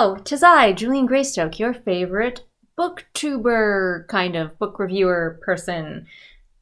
Hello, 'tis I, Julian Greystoke, your favorite booktuber kind of book reviewer person,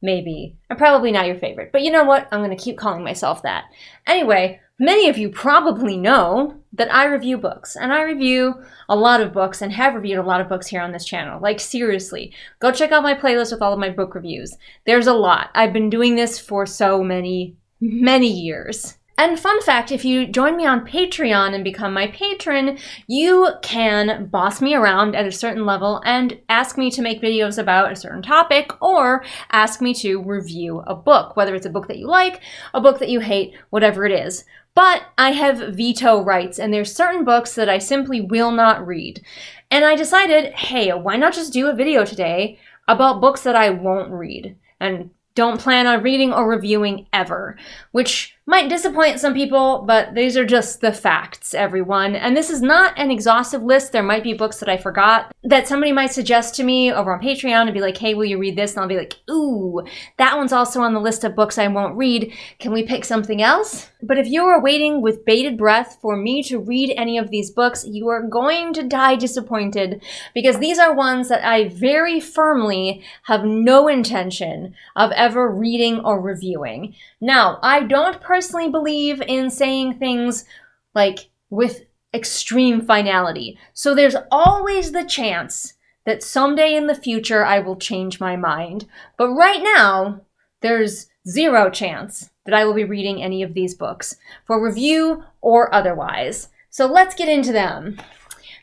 maybe. I'm probably not your favorite, but you know what? I'm going to keep calling myself that. Anyway, many of you probably know that I review books, and I review a lot of books and have reviewed a lot of books here on this channel. Like, seriously, go check out my playlist with all of my book reviews. There's a lot. I've been doing this for so many years. And fun fact, if you join me on Patreon and become my patron, you can boss me around at a certain level and ask me to make videos about a certain topic or ask me to review a book, whether it's a book that you like, a book that you hate, whatever it is. But I have veto rights, and there's certain books that I simply will not read. And I decided, hey, why not just do a video today about books that I won't read and don't plan on reading or reviewing ever, which might disappoint some people, but these are just the facts, everyone. And this is not an exhaustive list. There might be books that I forgot that somebody might suggest to me over on Patreon and be like, hey, will you read this? And I'll be like, ooh, that one's also on the list of books I won't read. Can we pick something else? But if you are waiting with bated breath for me to read any of these books, you are going to die disappointed, because these are ones that I very firmly have no intention of ever reading or reviewing. Now, I don't personally believe in saying things like with extreme finality. So there's always the chance that someday in the future I will change my mind. But right now, there's zero chance that I will be reading any of these books for review or otherwise. So let's get into them.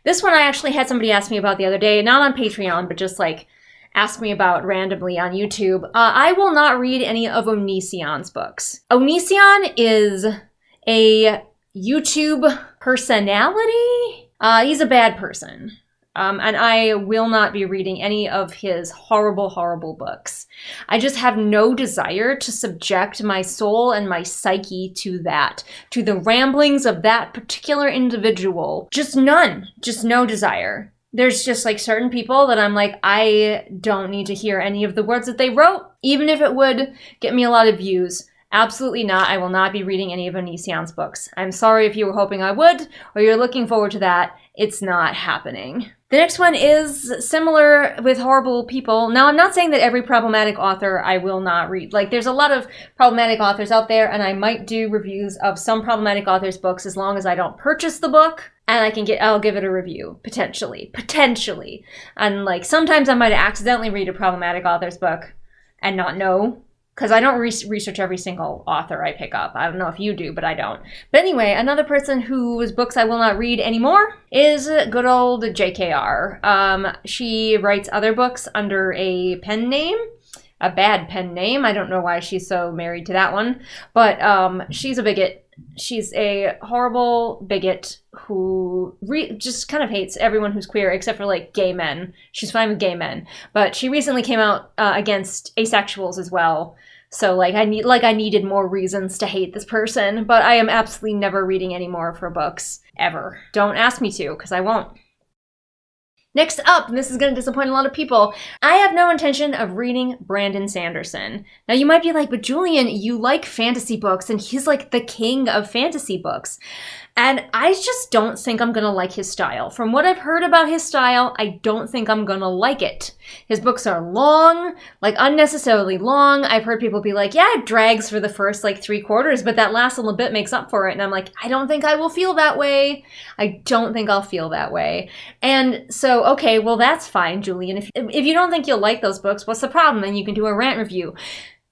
This one I actually had somebody ask me about the other day, not on Patreon, but just like ask me about randomly on YouTube. I will not read any of Onision's books. Onision is a YouTube personality. He's a bad person. And I will not be reading any of his horrible books. I just have no desire to subject my soul and my psyche to that, to the ramblings of that particular individual. Just none. Just no desire. There's just like certain people that I'm like, I don't need to hear any of the words that they wrote, even if it would get me a lot of views. Absolutely not. I will not be reading any of Onision's books. I'm sorry if you were hoping I would, or you're looking forward to that. It's not happening. The next one is similar with horrible people. Now, I'm not saying that every problematic author I will not read. Like, there's a lot of problematic authors out there, and I might do reviews of some problematic authors' books as long as I don't purchase the book, and I'll give it a review, potentially. And like, sometimes I might accidentally read a problematic author's book and not know, because I don't research every single author I pick up. I don't know if you do, but I don't. But anyway, another person whose books I will not read anymore is good old JKR. She writes other books under a pen name, a bad pen name. I don't know why she's so married to that one, but she's a bigot. She's a horrible bigot who just kind of hates everyone who's queer except for like gay men. She's fine with gay men, but she recently came out against asexuals as well. So I needed more reasons to hate this person, but I am absolutely never reading any more of her books ever. Don't ask me to, because I won't. Next up, and this is going to disappoint a lot of people, I have no intention of reading Brandon Sanderson. Now you might be like, but Julian, you like fantasy books, and he's like the king of fantasy books. And I just don't think I'm going to like his style. From what I've heard about his style, I don't think I'm going to like it. His books are long, like unnecessarily long. I've heard people be like, yeah, it drags for the first like 3/4, but that last little bit makes up for it. And I'm like, I don't think I will feel that way. I don't think I'll feel that way. And so, okay, well, that's fine, Julian. If you don't think you'll like those books, what's the problem? Then you can do a rant review.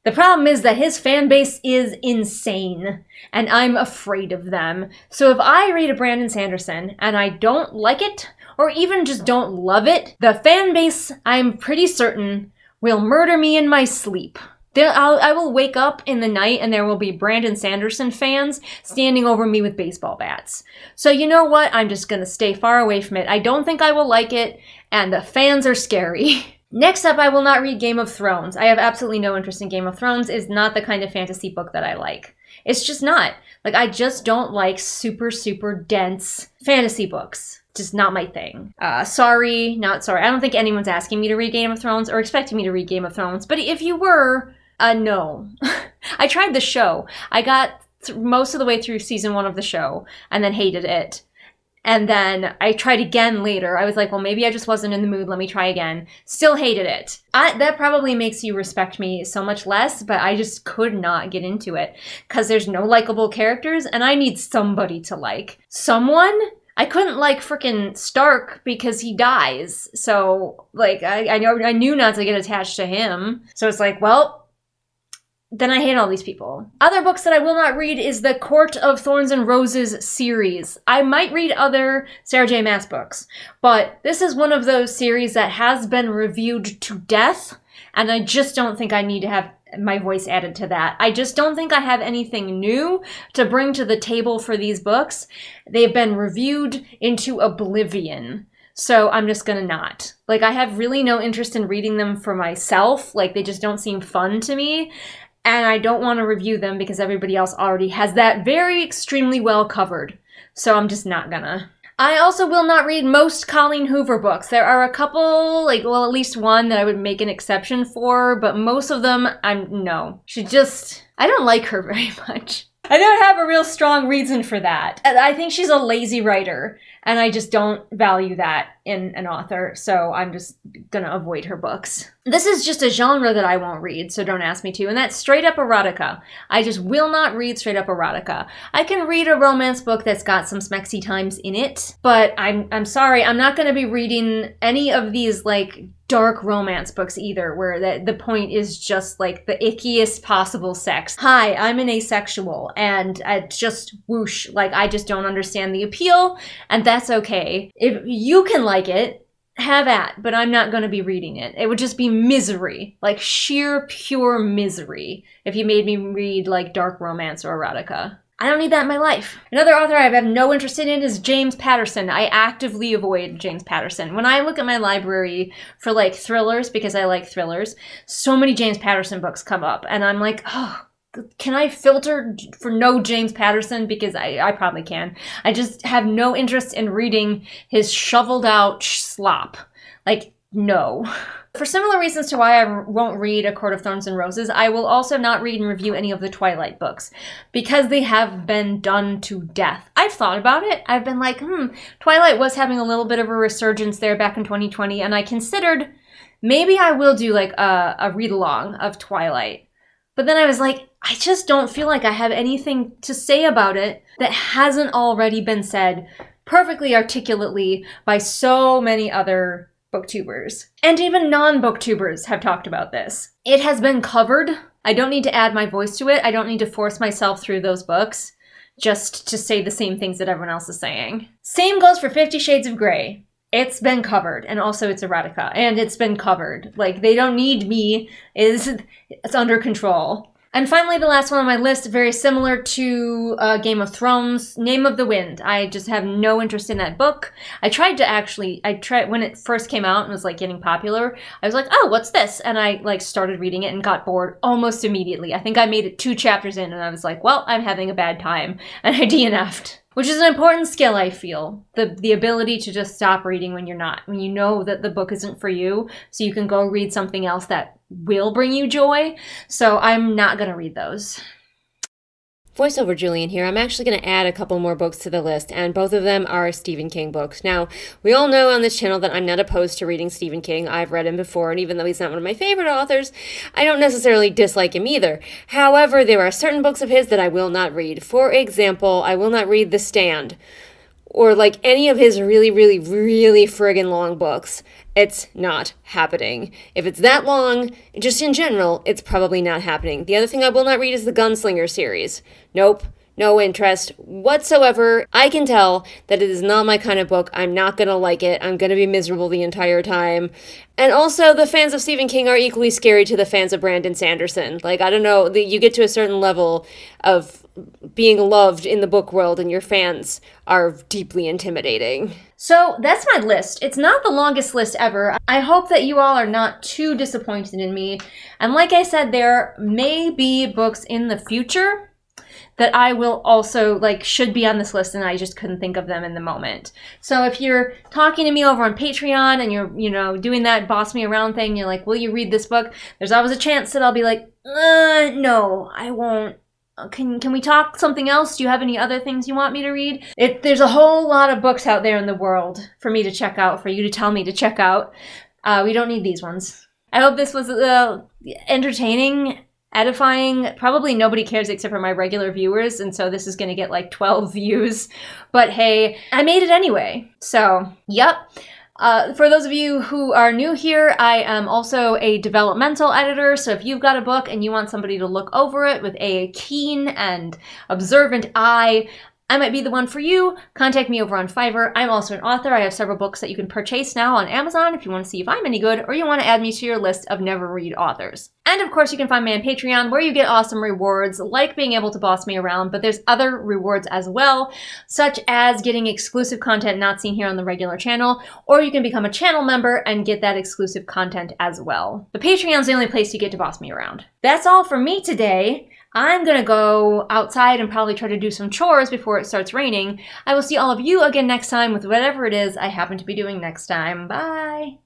The problem is that his fan base is insane, and I'm afraid of them. So if I read a Brandon Sanderson and I don't like it, or even just don't love it, the fan base, I'm pretty certain, will murder me in my sleep. I will wake up in the night and there will be Brandon Sanderson fans standing over me with baseball bats. So you know what? I'm just going to stay far away from it. I don't think I will like it, and the fans are scary. Next up, I will not read Game of Thrones. I have absolutely no interest in Game of Thrones. It's not the kind of fantasy book that I like. It's just not. Like, I just don't like super dense fantasy books. Just not my thing. Sorry, not sorry. I don't think anyone's asking me to read Game of Thrones or expecting me to read Game of Thrones. But if you were, no. I tried the show. I got most of the way through season 1 of the show and then hated it. And then I tried again later. I was like, well, maybe I just wasn't in the mood. Let me try again. Still hated it. That probably makes you respect me so much less, but I just could not get into it because there's no likable characters and I need somebody to like. Someone? I couldn't like frickin' Stark because he dies. So, like, I knew not to get attached to him. So it's like, well, then I hate all these people. Other books that I will not read is the Court of Thorns and Roses series. I might read other Sarah J. Maas books, but this is one of those series that has been reviewed to death, and I just don't think I need to have my voice added to that. I just don't think I have anything new to bring to the table for these books. They've been reviewed into oblivion. So I'm just gonna not. Like, I have really no interest in reading them for myself. Like, they just don't seem fun to me. And I don't want to review them because everybody else already has that very extremely well covered. So I'm just not gonna. I also will not read most Colleen Hoover books. There are a couple, like, well, at least one that I would make an exception for, but most of them, no. I don't like her very much. I don't have a real strong reason for that. I think she's a lazy writer, and I just don't value that in an author, so I'm just gonna avoid her books. This is just a genre that I won't read, so don't ask me to, and that's straight up erotica. I just will not read straight up erotica. I can read a romance book that's got some smexy times in it, but I'm sorry, I'm not gonna be reading any of these, like, dark romance books either, where the point is just like the ickiest possible sex. Hi, I'm an asexual, and I just whoosh, like, I just don't understand the appeal, and that's okay. If you can like it, have at, but I'm not going to be reading it. It would just be misery, like sheer pure misery, if you made me read like dark romance or erotica. I don't need that in my life. Another author I have no interest in is James Patterson. I actively avoid James Patterson. When I look at my library for like thrillers, because I like thrillers, so many James Patterson books come up, and I'm like, oh, can I filter for no James Patterson? Because I probably can. I just have no interest in reading his shoveled out slop. Like, no. For similar reasons to why I won't read A Court of Thorns and Roses, I will also not read and review any of the Twilight books, because they have been done to death. I've thought about it. I've been like, Twilight was having a little bit of a resurgence there back in 2020, and I considered maybe I will do like a read-along of Twilight. But then I was like, I just don't feel like I have anything to say about it that hasn't already been said perfectly articulately by so many other booktubers. And even non-booktubers have talked about this. It has been covered. I don't need to add my voice to it. I don't need to force myself through those books just to say the same things that everyone else is saying. Same goes for 50 Shades of Grey. It's been covered, and also it's erotica, and it's been covered. Like, they don't need me. It's under control. And finally, the last one on my list, very similar to Game of Thrones, Name of the Wind. I just have no interest in that book. I tried when it first came out and was like getting popular, I was like, oh, what's this? And I like started reading it and got bored almost immediately. I think I made it 2 chapters in and I was like, well, I'm having a bad time. And I DNF'd. Which is an important skill, I feel. The ability to just stop reading when you're not. When you know that the book isn't for you, so you can go read something else that will bring you joy. So I'm not going to read those. Voiceover Julian here. I'm actually going to add a couple more books to the list, and both of them are Stephen King books. Now, we all know on this channel that I'm not opposed to reading Stephen King. I've read him before, and even though he's not one of my favorite authors, I don't necessarily dislike him either. However, there are certain books of his that I will not read. For example, I will not read The Stand, or like any of his really, really, really friggin' long books. It's not happening. If it's that long, just in general, it's probably not happening. The other thing I will not read is the Gunslinger series. Nope. No interest whatsoever. I can tell that it is not my kind of book. I'm not going to like it. I'm going to be miserable the entire time. And also, the fans of Stephen King are equally scary to the fans of Brandon Sanderson. Like, I don't know, you get to a certain level of being loved in the book world and your fans are deeply intimidating. So that's my list. It's not the longest list ever. I hope that you all are not too disappointed in me. And like I said, there may be books in the future that I will also, should be on this list, and I just couldn't think of them in the moment. So if you're talking to me over on Patreon and you're, doing that boss me around thing, you're like, will you read this book? There's always a chance that I'll be like, no, I won't. Can we talk something else? Do you have any other things you want me to read? There's a whole lot of books out there in the world for me to check out, for you to tell me to check out. We don't need these ones. I hope this was entertaining, edifying. Probably nobody cares except for my regular viewers, and so this is going to get like 12 views. But hey, I made it anyway. So, yep. For those of you who are new here, I am also a developmental editor, so if you've got a book and you want somebody to look over it with a keen and observant eye, I might be the one for you. Contact me over on Fiverr. I'm also an author. I have several books that you can purchase now on Amazon if you want to see if I'm any good, or you want to add me to your list of never-read authors. And of course, you can find me on Patreon, where you get awesome rewards, like being able to boss me around, but there's other rewards as well, such as getting exclusive content not seen here on the regular channel, or you can become a channel member and get that exclusive content as well. But Patreon's the only place you get to boss me around. That's all for me today. I'm gonna go outside and probably try to do some chores before it starts raining. I will see all of you again next time with whatever it is I happen to be doing next time. Bye!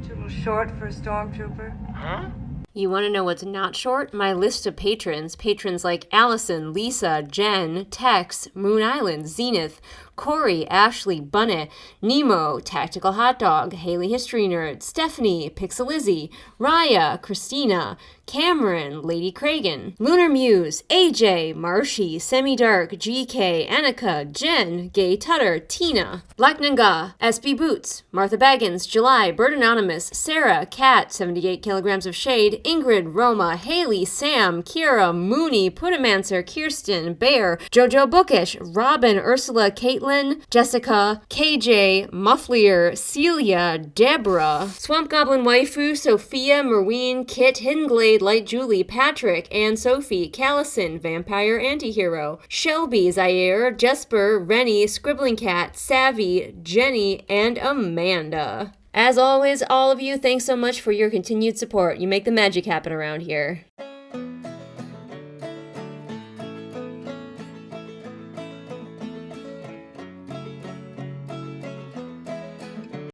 Too little short for a stormtrooper? Huh? You want to know what's not short? My list of patrons. Patrons like Allison, Lisa, Jen, Tex, Moon Island, Zenith, Corey, Ashley, Bunny, Nemo, Tactical Hot Dog, Haley History Nerd, Stephanie, Pixelizzy, Raya, Christina, Cameron, Lady Kragan, Lunar Muse, AJ, Marshy, Semi-Dark, GK, Annika, Jen, Gay Tutter, Tina, Black Nanga, SB Boots, Martha Baggins, July, Bird Anonymous, Sarah, Kat, 78 kilograms of shade, Ingrid, Roma, Haley, Sam, Kira, Mooney, Pudamancer, Kirsten, Bear, Jojo Bookish, Robin, Ursula, Caitlin, Jessica, KJ, Mufflier, Celia, Deborah, Swamp Goblin Waifu, Sophia, Marween, Kit, Hidden Glade, Light Julie, Patrick, Anne Sophie, Callison, Vampire Antihero, Shelby, Zaire, Jesper, Rennie, Scribbling Cat, Savvy, Jenny, and Amanda. As always, all of you, thanks so much for your continued support. You make the magic happen around here.